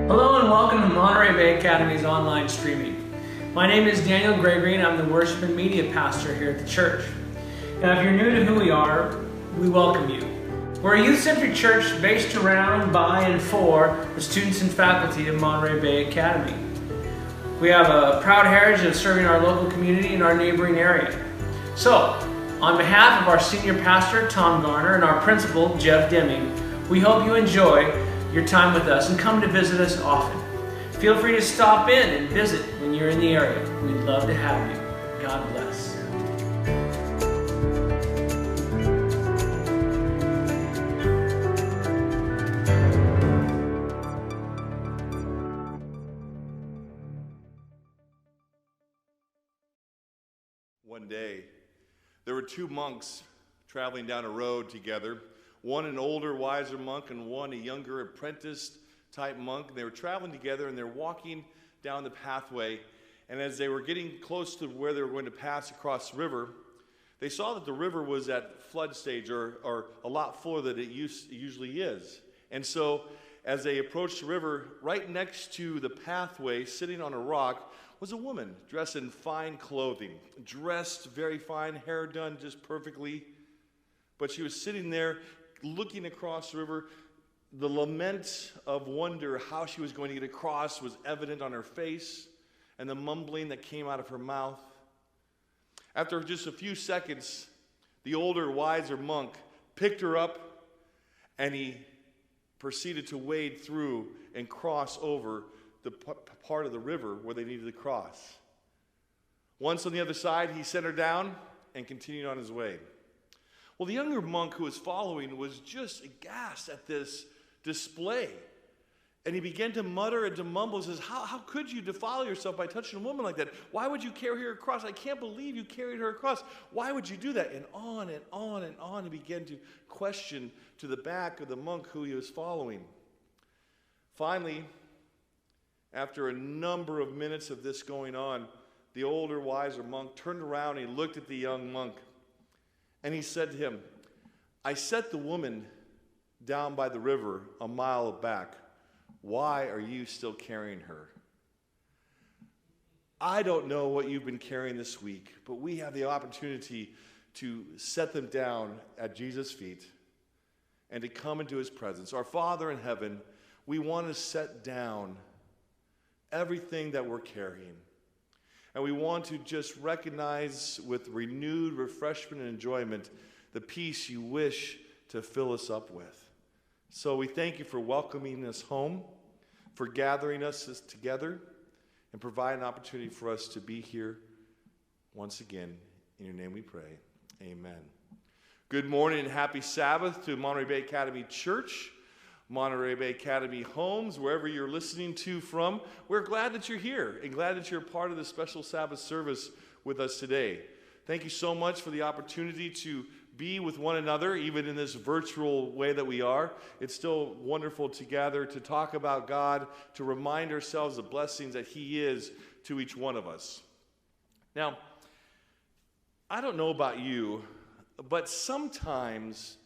Hello and welcome to Monterey Bay Academy's online streaming. My name is Daniel Gregory and I'm the worship and media pastor here at the church. Now if you're new to who we are, we welcome you. We're a youth-centered church based around, by, and for the students and faculty of Monterey Bay Academy. We have a proud heritage of serving our local community and our neighboring area. So, on behalf of our senior pastor, Tom Garner, and our principal, Jeff Deming, we hope you enjoy your time with us and come to visit us often. Feel free to stop in and visit when you're in the area. We'd love to have you. God bless. One day, there were two monks traveling down a road together. One an older, wiser monk, and one a younger, apprentice-type monk. They were traveling together, and they're walking down the pathway. And as they were getting close to where they were going to pass across the river, they saw that the river was at flood stage, or a lot fuller than it usually is. And so, as they approached the river, right next to the pathway, sitting on a rock, was a woman dressed in fine clothing, dressed very fine, hair done just perfectly. But she was sitting there looking across the river. The lament of wonder how she was going to get across was evident on her face, and the mumbling that came out of her mouth. After just a few seconds, the older, wiser monk picked her up, and he proceeded to wade through and cross over the part of the river where they needed to cross. Once on the other side, he set her down and continued on his way. Well, the younger monk who was following was just aghast at this display. And he began to mutter and to mumble and says, how could you defile yourself by touching a woman like that? Why would you carry her across? I can't believe you carried her across. Why would you do that? And on and on and on he began to question to the back of the monk who he was following. Finally, after a number of minutes of this going on, the older, wiser monk turned around and he looked at the young monk. And he said to him, I set the woman down by the river a mile back. Why are you still carrying her? I don't know what you've been carrying this week, but we have the opportunity to set them down at Jesus' feet and to come into his presence. Our Father in heaven, we want to set down everything that we're carrying. And we want to just recognize with renewed refreshment and enjoyment the peace you wish to fill us up with. So we thank you for welcoming us home, for gathering us together, and providing an opportunity for us to be here once again. In your name we pray. Amen. Good morning and happy Sabbath to Monterey Bay Academy Church, Monterey Bay Academy Homes, wherever you're listening to from. We're glad that you're here and glad that you're a part of this special Sabbath service with us today. Thank you so much for the opportunity to be with one another, even in this virtual way that we are. It's still wonderful to gather, to talk about God, to remind ourselves the blessings that he is to each one of us. Now, I don't know about you, but sometimes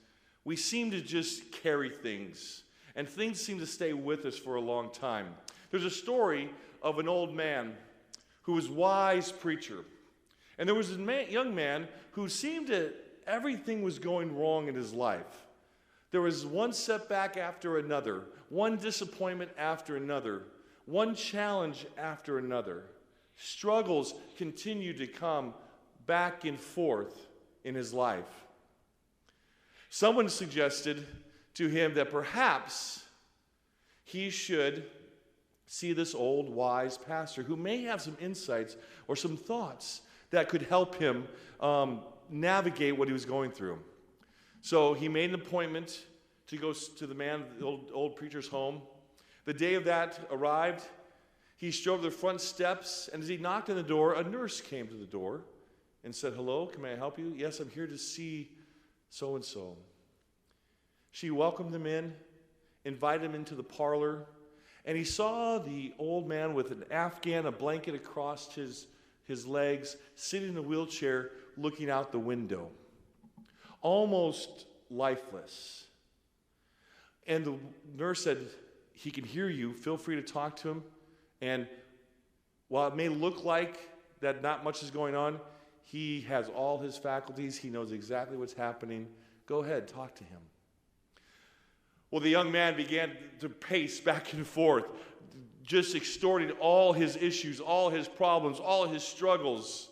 we seem to just carry things, and things seem to stay with us for a long time. There's a story of an old man who was a wise preacher. And there was a young man who seemed to, everything was going wrong in his life. There was one setback after another, one disappointment after another, one challenge after another. Struggles continued to come back and forth in his life. Someone suggested to him that perhaps he should see this old wise pastor who may have some insights or some thoughts that could help him navigate what he was going through. So he made an appointment to go to the old preacher's home. The day of that arrived. He strode to the front steps, and as he knocked on the door, a nurse came to the door and said, "Hello, can I help you?" "Yes, I'm here to see so-and-so." She welcomed him in, invited him into the parlor, and he saw the old man with an afghan, a blanket across his legs, sitting in a wheelchair, looking out the window, almost lifeless. And the nurse said, he can hear you, feel free to talk to him. And while it may look like that not much is going on, he has all his faculties. He knows exactly what's happening. Go ahead, talk to him. Well, the young man began to pace back and forth, just extorting all his issues, all his problems, all his struggles,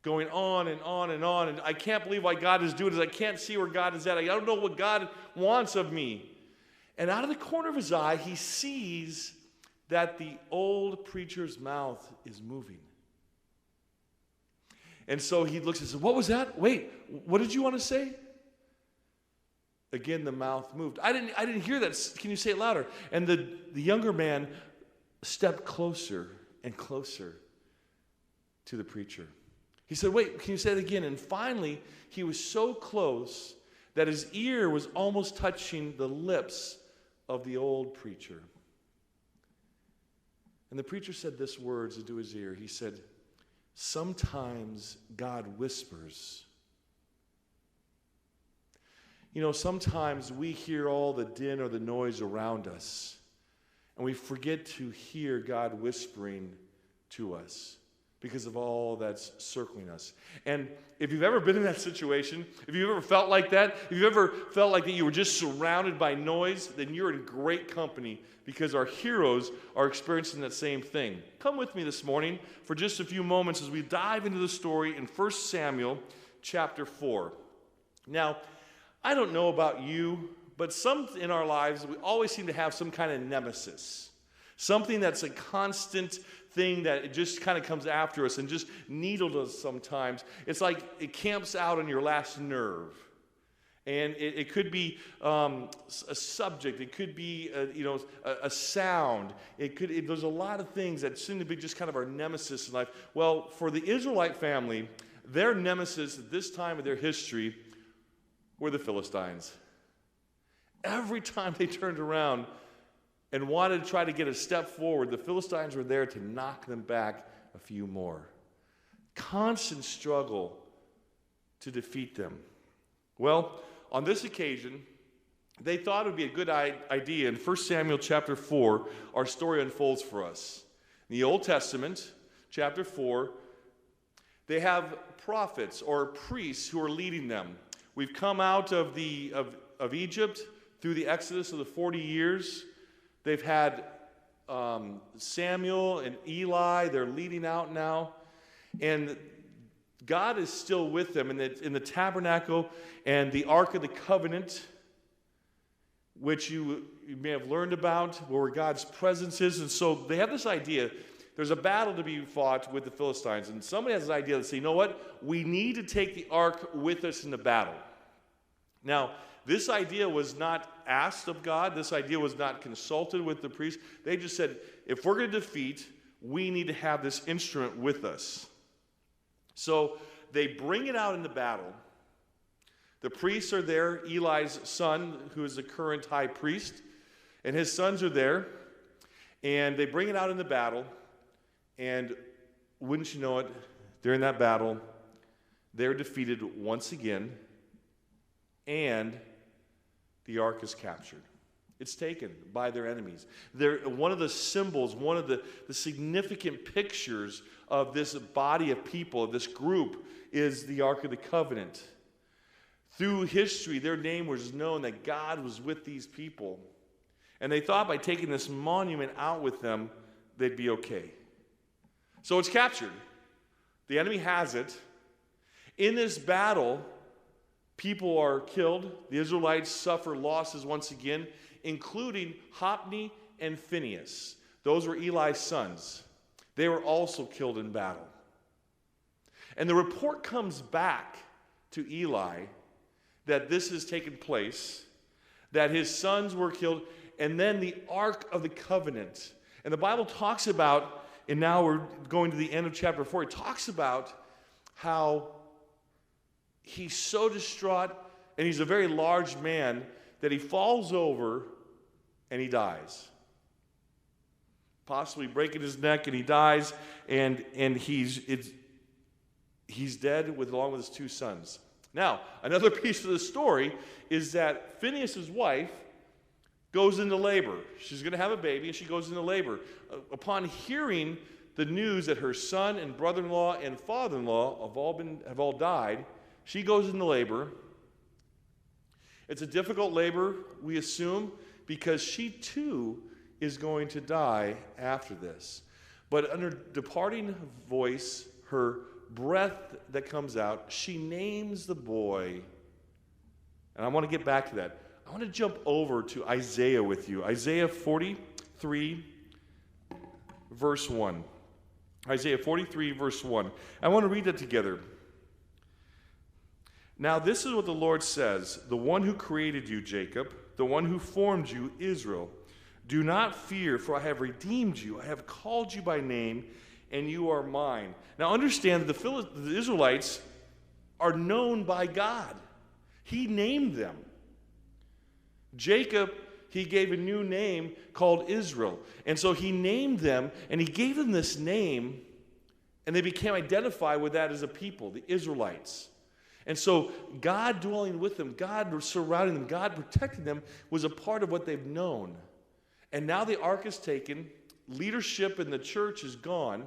going on and on and on. And I can't believe why God is doing this. I can't see where God is at. I don't know what God wants of me. And out of the corner of his eye, he sees that the old preacher's mouth is moving. And so he looks and says, "What was that? Wait, what did you want to say?" Again, the mouth moved. I didn't hear that. Can you say it louder? And the younger man stepped closer and closer to the preacher. He said, "Wait, can you say it again?" And finally, he was so close that his ear was almost touching the lips of the old preacher. And the preacher said this words into his ear. He said, "Sometimes God whispers." You know, sometimes we hear all the din or the noise around us, and we forget to hear God whispering to us because of all that's circling us. And if you've ever been in that situation, if you've ever felt like that, if you've ever felt like that you were just surrounded by noise, then you're in great company because our heroes are experiencing that same thing. Come with me this morning for just a few moments as we dive into the story in 1 Samuel chapter 4. Now, I don't know about you, but some in our lives, we always seem to have some kind of nemesis. Something that's a constant thing that it just kind of comes after us and just needles us sometimes. It's like it camps out on your last nerve. And it could be a subject. It could be a sound. There's a lot of things that seem to be just kind of our nemesis in life. Well, for the Israelite family, their nemesis at this time of their history were the Philistines. Every time they turned around and wanted to try to get a step forward, the Philistines were there to knock them back a few more. Constant struggle to defeat them. Well, on this occasion, they thought it would be a good idea. In 1 Samuel chapter 4, our story unfolds for us. In the Old Testament, chapter 4, they have prophets or priests who are leading them. We've come out of Egypt through the Exodus of the 40 years. They've had Samuel and Eli. They're leading out now. And God is still with them in the tabernacle and the Ark of the Covenant, which you may have learned about, where God's presence is. And so they have this idea. There's a battle to be fought with the Philistines. And somebody has this idea to say, you know what? We need to take the ark with us in the battle. Now, this idea was not asked of God. This idea was not consulted with the priest. They just said, if we're going to defeat, we need to have this instrument with us. So they bring it out in the battle. The priests are there. Eli's son, who is the current high priest, and his sons are there. And they bring it out in the battle. And wouldn't you know it, during that battle, they're defeated once again. And the ark is captured. It's taken by their enemies. They're one of the symbols, one of the significant pictures of this body of people, of this group, is the Ark of the Covenant. Through history, their name was known that God was with these people. And they thought by taking this monument out with them, they'd be okay. So it's captured. The enemy has it. In this battle, people are killed. The Israelites suffer losses once again, including Hophni and Phinehas. Those were Eli's sons. They were also killed in battle. And the report comes back to Eli that this has taken place, that his sons were killed, and then the Ark of the Covenant. And the Bible talks about, and now we're going to the end of chapter 4, it talks about how he's so distraught, and he's a very large man, that he falls over and he dies. Possibly breaking his neck, and he dies, and he's dead along with his two sons. Now, another piece of the story is that Phinehas' wife goes into labor. She's going to have a baby, and she goes into labor. Upon hearing the news that her son and brother-in-law and father-in-law have all died, she goes into labor. It's a difficult labor, we assume, because she too is going to die after this. But under departing voice, her breath that comes out, she names the boy. And I want to get back to that. I want to jump over to Isaiah with you. Isaiah 43, verse 1. Isaiah 43, verse 1. I want to read that together. Now this is what the Lord says, the one who created you, Jacob, the one who formed you, Israel. Do not fear, for I have redeemed you. I have called you by name, and you are mine. Now understand that the Israelites are known by God. He named them. Jacob, he gave a new name called Israel. And so he named them, and he gave them this name, and they became identified with that as a people, the Israelites. And so God dwelling with them, God surrounding them, God protecting them was a part of what they've known. And now the ark is taken, leadership in the church is gone,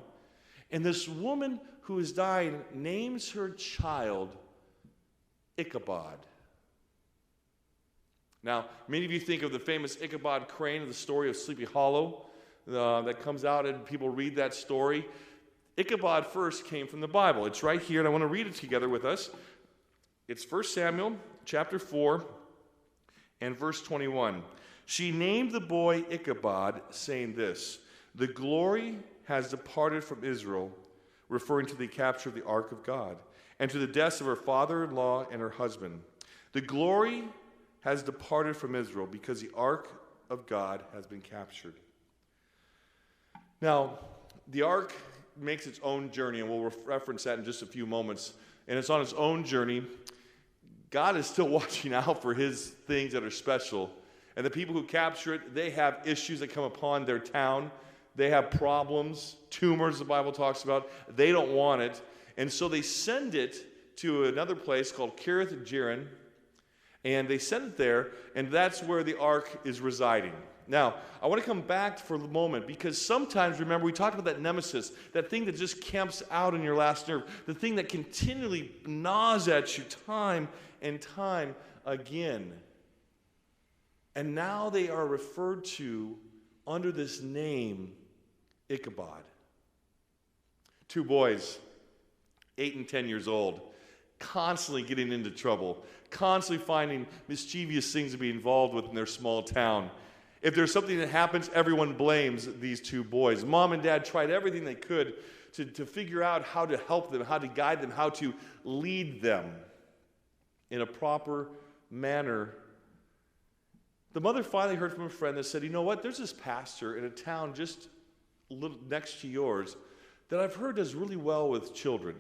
and this woman who is dying names her child Ichabod. Now, many of you think of the famous Ichabod Crane of the story of Sleepy Hollow that comes out and people read that story. Ichabod first came from the Bible. It's right here, and I want to read it together with us. It's 1 Samuel chapter 4 and verse 21. She named the boy Ichabod, saying this, the glory has departed from Israel, referring to the capture of the ark of God, and to the deaths of her father-in-law and her husband. The glory has departed from Israel because the ark of God has been captured. Now, the ark makes its own journey, and we'll reference that in just a few moments. And it's on its own journey. God is still watching out for his things that are special. And the people who capture it, they have issues that come upon their town. They have problems, tumors the Bible talks about. They don't want it. And so they send it to another place called Kirith Jearim. And they send it there, and that's where the ark is residing. Now, I want to come back for a moment because sometimes, remember, we talked about that nemesis, that thing that just camps out in your last nerve, the thing that continually gnaws at you time and time again. And now they are referred to under this name, Ichabod. Two boys, 8 and 10 years old, constantly getting into trouble, constantly finding mischievous things to be involved with in their small town. If there's something that happens, everyone blames these two boys. Mom and Dad tried everything they could to figure out how to help them, how to guide them, how to lead them in a proper manner. The mother finally heard from a friend that said, you know what, there's this pastor in a town just a little next to yours that I've heard does really well with children.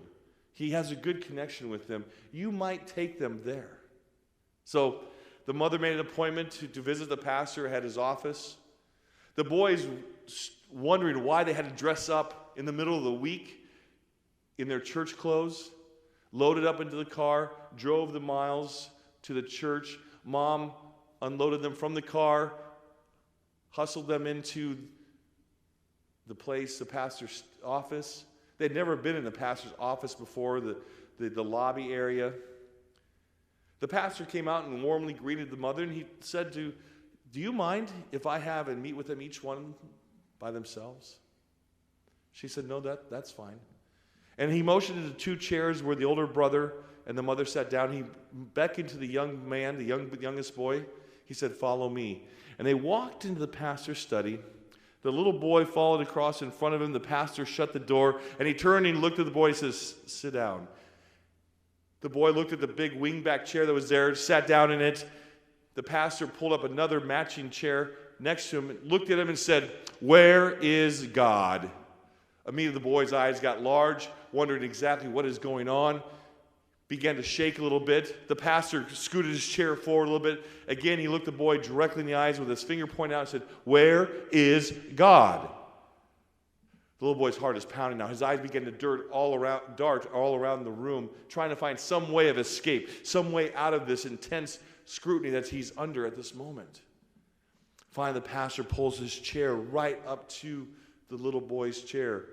He has a good connection with them. You might take them there. So the mother made an appointment to visit the pastor at his office. The boys, wondering why they had to dress up in the middle of the week in their church clothes, loaded up into the car, drove the miles to the church. Mom unloaded them from the car, hustled them into the pastor's office. They'd never been in the pastor's office before, the lobby area. The pastor came out and warmly greeted the mother, and he said do you mind if I have and meet with them each one by themselves? She said, no, that's fine. And he motioned to 2 chairs where the older brother and the mother sat down. He beckoned to the young man, the youngest boy. He said, follow me. And they walked into the pastor's study. The little boy followed across in front of him. The pastor shut the door, and he turned and he looked at the boy and says, sit down. The boy looked at the big wingback chair that was there, sat down in it. The pastor pulled up another matching chair next to him, looked at him and said, where is God? Immediately the boy's eyes got large, wondering exactly what is going on, began to shake a little bit. The pastor scooted his chair forward a little bit. Again, he looked the boy directly in the eyes with his finger pointed out and said, where is God? The little boy's heart is pounding now. His eyes began to dart all around the room, trying to find some way of escape, some way out of this intense scrutiny that he's under at this moment. Finally, the pastor pulls his chair right up to the little boy's chair.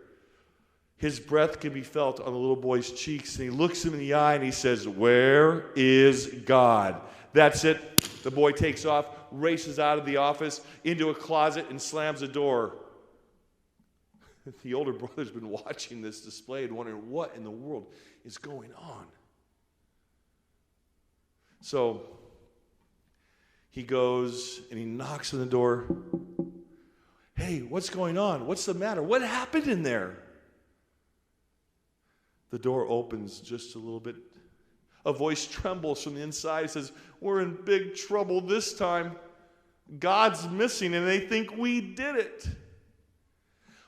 His breath can be felt on the little boy's cheeks, and he looks him in the eye and he says, "Where is God?" That's it. The boy takes off, races out of the office into a closet, and slams the door. The older brother's been watching this display and wondering what in the world is going on. So he goes and he knocks on the door. "Hey, what's going on? What's the matter? What happened in there?" The door opens just a little bit. A voice trembles from the inside. It says, "We're in big trouble this time. God's missing and they think we did it."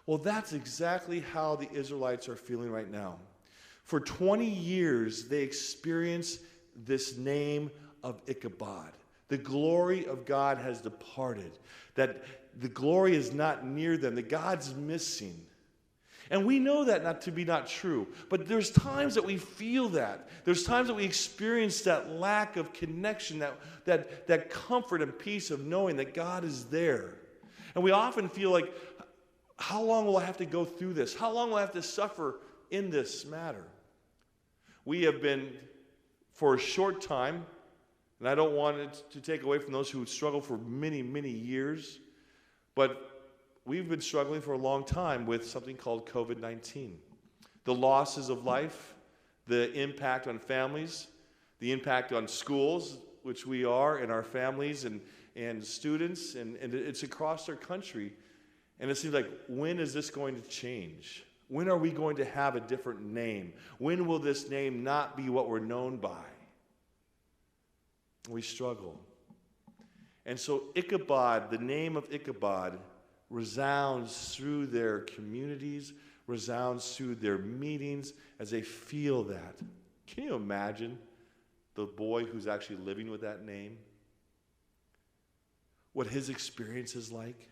Well, that's exactly how the Israelites are feeling right now. For 20 years, they experienced this name of Ichabod. The glory of God has departed. That the glory is not near them. That God's missing. And we know that not to be not true. But there's times that we feel that. There's times that we experience that lack of connection, that comfort and peace of knowing that God is there. And we often feel like, how long will I have to go through this? How long will I have to suffer in this matter? We have been, for a short time, and I don't want it to take away from those who struggle for many, many years, but we've been struggling for a long time with something called COVID-19. The losses of life, the impact on families, the impact on schools, which we are, and our families and students, and it's across our country. And it seems like, when is this going to change? When are we going to have a different name? When will this name not be what we're known by? We struggle. And so Ichabod, the name of Ichabod, resounds through their communities, resounds through their meetings as they feel that. Can you imagine the boy who's actually living with that name? What his experience is like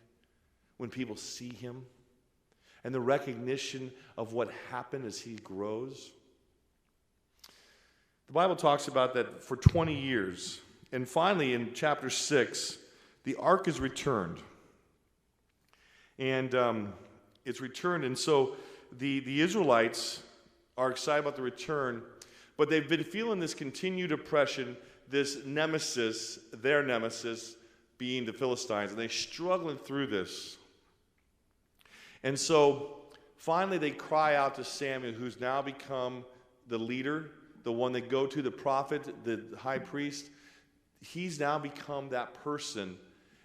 when people see him, and the recognition of what happened as he grows. The Bible talks about that for 20 years. And finally, in chapter 6, the ark is returned. And it's returned. And so the Israelites are excited about the return, but they've been feeling this continued oppression, this nemesis, their nemesis, being the Philistines. And they're struggling through this. And so finally they cry out to Samuel, who's now become the leader, the one they go to, the prophet, the high priest. He's now become that person.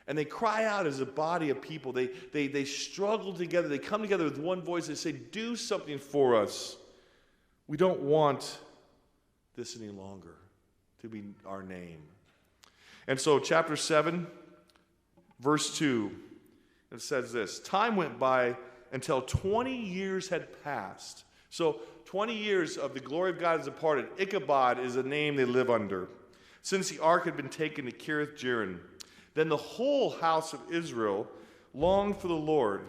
And they cry out as a body of people. They struggle together. They come together with one voice. They say, "Do something for us. We don't want this any longer to be our name." And so chapter 7, verse 2, it says this: "Time went by until 20 years had passed." So 20 years of the glory of God has departed. Ichabod is a name they live under, since the ark had been taken to Kiriath Jearim. Then the whole house of Israel longed for the Lord.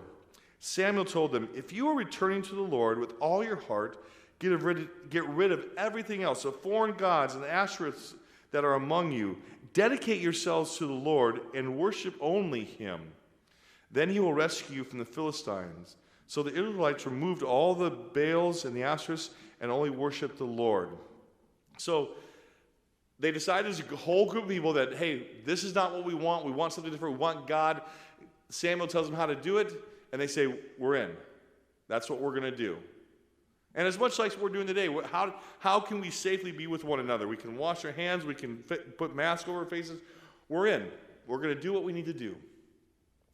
Samuel told them, "If you are returning to the Lord with all your heart, get rid of everything else, the foreign gods and the Ashtoreths that are among you. Dedicate yourselves to the Lord and worship only him. Then he will rescue you from the Philistines." So the Israelites removed all the Baals and the Ashtoreths and only worshiped the Lord. So they decided as a whole group of people that, hey, this is not what we want. We want something different. We want God. Samuel tells them how to do it, and they say, "We're in. That's what we're going to do." And as much like we're doing today, how can we safely be with one another? We can wash our hands. We can put masks over our faces. We're in. We're going to do what we need to do.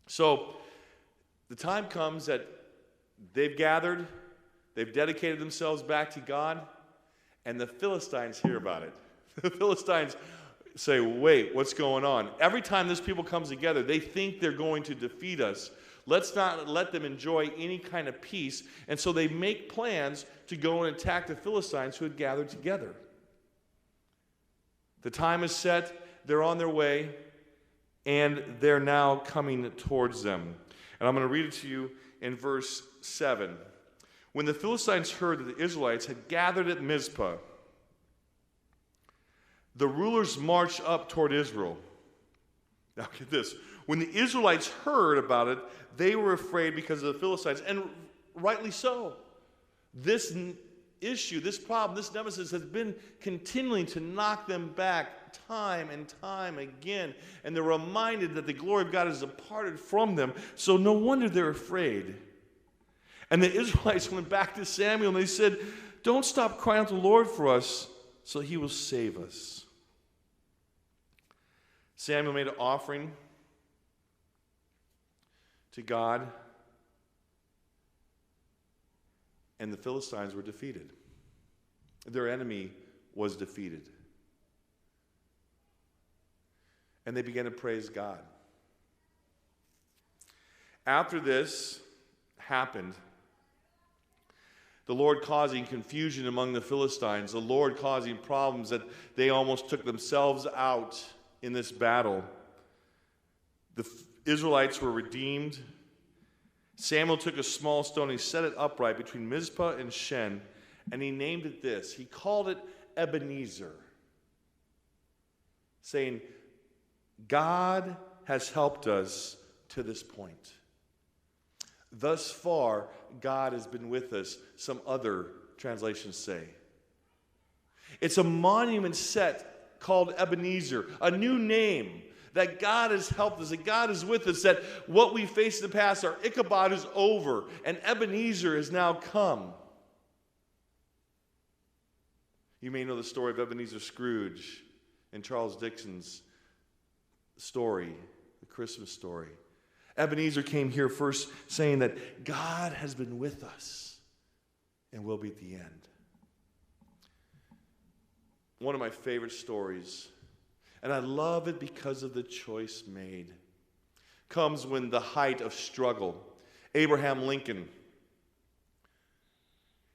So the time comes that they've gathered. They've dedicated themselves back to God, and the Philistines hear about it. The Philistines say, "Wait, what's going on?" Every time this people comes together, they think they're going to defeat us. Let's not let them enjoy any kind of peace. And so they make plans to go and attack the Philistines who had gathered together. The time is set. They're on their way. And they're now coming towards them. And I'm going to read it to you in verse 7. "When the Philistines heard that the Israelites had gathered at Mizpah, the rulers marched up toward Israel. Now get this. When the Israelites heard about it, they were afraid because of the Philistines, and rightly so. This issue, this problem, this nemesis has been continuing to knock them back time and time again. And they're reminded that the glory of God has departed from them. So no wonder they're afraid. And the Israelites went back to Samuel and they said, don't stop crying out to the Lord for us, so he will save us. Samuel made an offering to God, and the Philistines were defeated. Their enemy was defeated. And they began to praise God. After this happened, the Lord causing confusion among the Philistines, the Lord causing problems that they almost took themselves out in this battle. The Israelites were redeemed. Samuel took a small stone, he set it upright between Mizpah and Shen, and he named it this. He called it Ebenezer, saying, God has helped us to this point. Thus far, God has been with us, some other translations say. It's a monument set called Ebenezer, a new name. That God has helped us, that God is with us, that what we faced in the past, our Ichabod is over, and Ebenezer has now come. You may know the story of Ebenezer Scrooge in Charles Dickens' story, the Christmas story. Ebenezer came here first saying that God has been with us and will be at the end. One of my favorite stories, and I love it because of the choice made, comes when the height of struggle. Abraham Lincoln.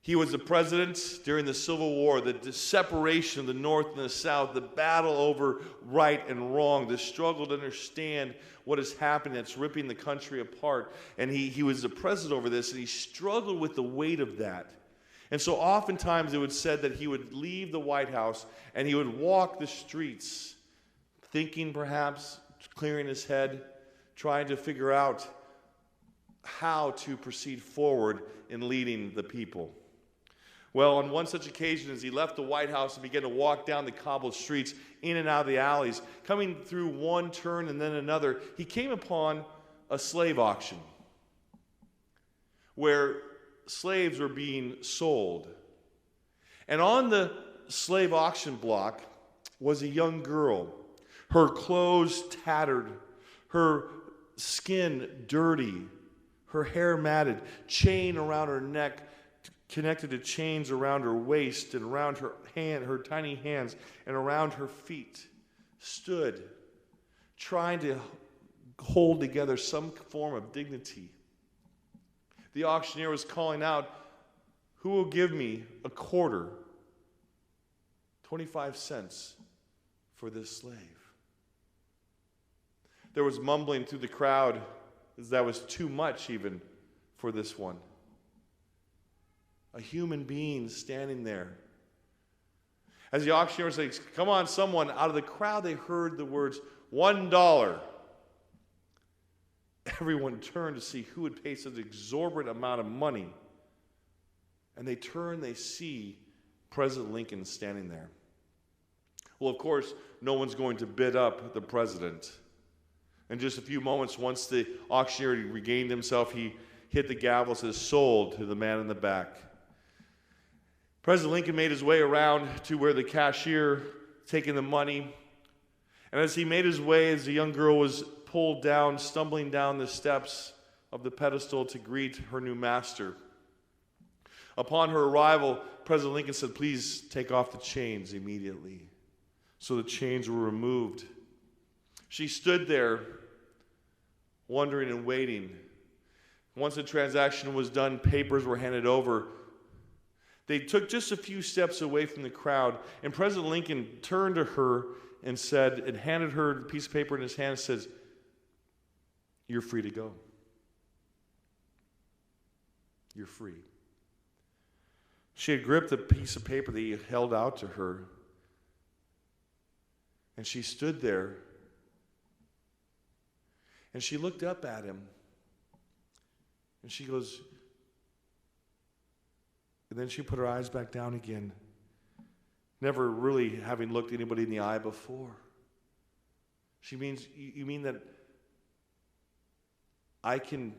He was the president during the Civil War, the separation of the North and the South, the battle over right and wrong, the struggle to understand what is happening that's ripping the country apart. And he was the president over this, and he struggled with the weight of that. And so oftentimes it was said that he would leave the White House and he would walk the streets, thinking perhaps, clearing his head, trying to figure out how to proceed forward in leading the people. Well, on one such occasion, as he left the White House and began to walk down the cobbled streets, in and out of the alleys, coming through one turn and then another, he came upon a slave auction where slaves were being sold. And on the slave auction block was a young girl, her clothes tattered, her skin dirty, her hair matted, chain around her neck, connected to chains around her waist and around her tiny hands and around her feet, stood trying to hold together some form of dignity. The auctioneer was calling out, "Who will give me a quarter, 25 cents for this slave?" There was mumbling through the crowd as that was too much even for this one. A human being standing there. As the auctioneer said, "Come on, someone," out of the crowd they heard the words, $1. Everyone turned to see who would pay such an exorbitant amount of money. And they turn, they see President Lincoln standing there. Well, of course, no one's going to bid up the president. In just a few moments, once the auctioneer regained himself, he hit the gavel and says, "Sold," to the man in the back. President Lincoln made his way around to where the cashier taking the money. And as he made his way, as the young girl was pulled down, stumbling down the steps of the pedestal to greet her new master. Upon her arrival, President Lincoln said, "Please take off the chains immediately." So the chains were removed. She stood there, wondering and waiting. Once the transaction was done, papers were handed over. They took just a few steps away from the crowd, and President Lincoln turned to her and said, and handed her a piece of paper in his hand and says, "You're free to go. You're free." She had gripped the piece of paper that he held out to her, and she stood there And she looked up at him. And she goes, and then she put her eyes back down again, never really having looked anybody in the eye before. She means, you mean that I can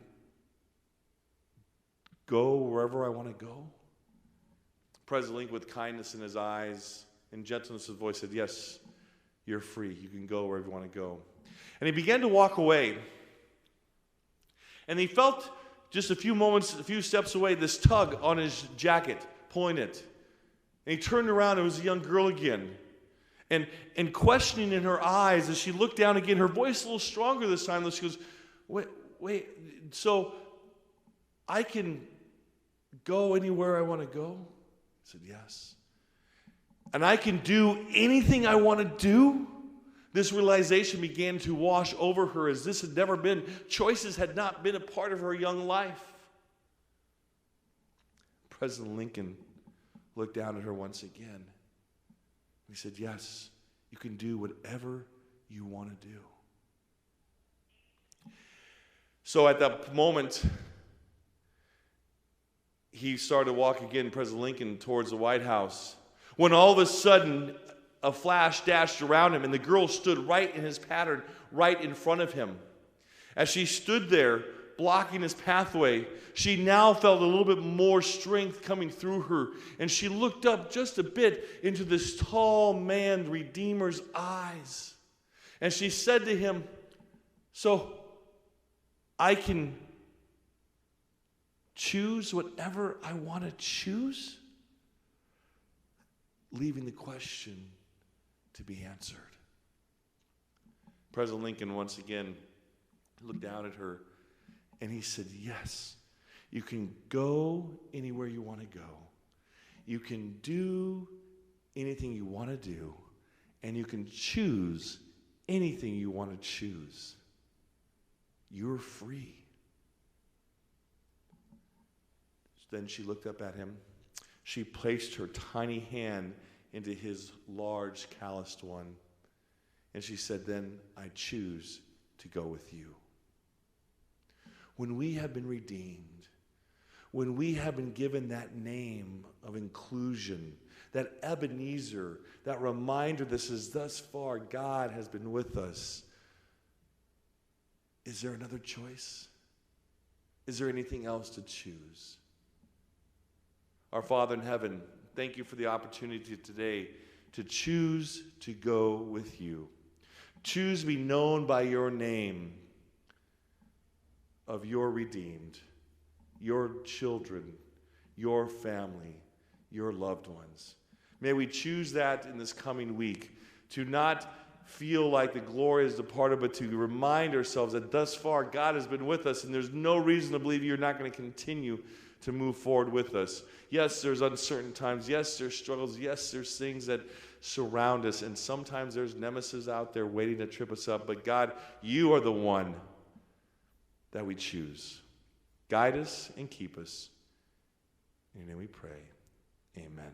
go wherever I want to go? President Lincoln, with kindness in his eyes and gentleness of voice, said, yes, you're free. You can go wherever you want to go. And he began to walk away. And he felt just a few steps away, this tug on his jacket, pulling it. And he turned around, it was a young girl again. And questioning in her eyes as she looked down again, her voice a little stronger this time, she goes, wait, so I can go anywhere I want to go? I said, yes. And I can do anything I want to do? This realization began to wash over her as this had never been. Choices had not been a part of her young life. President Lincoln looked down at her once again. He said, yes, you can do whatever you want to do. So at that moment, he started to walk again, President Lincoln, towards the White House, when all of a sudden a flash dashed around him, and the girl stood right in his pattern, right in front of him. As she stood there, blocking his pathway, she now felt a little bit more strength coming through her, and she looked up just a bit into this tall man, Redeemer's eyes. And she said to him, so I can choose whatever I want to choose? Leaving the question to be answered. President Lincoln once again looked down at her and he said, yes, you can go anywhere you want to go. You can do anything you want to do, and you can choose anything you want to choose. You're free. Then she looked up at him. She placed her tiny hand into his large, calloused one. And she said, then I choose to go with you. When we have been redeemed, when we have been given that name of inclusion, that Ebenezer, that reminder that says, thus far God has been with us, is there another choice? Is there anything else to choose? Our Father in heaven, thank you for the opportunity today to choose to go with you. Choose to be known by your name of your redeemed, your children, your family, your loved ones. May we choose that in this coming week, to not feel like the glory is departed, but to remind ourselves that thus far God has been with us, and there's no reason to believe you're not going to continue to move forward with us. Yes, there's uncertain times. Yes, there's struggles. Yes, there's things that surround us, and sometimes there's nemesis out there waiting to trip us up. But God, you are the one that we choose. Guide us and keep us. In your name we pray. Amen.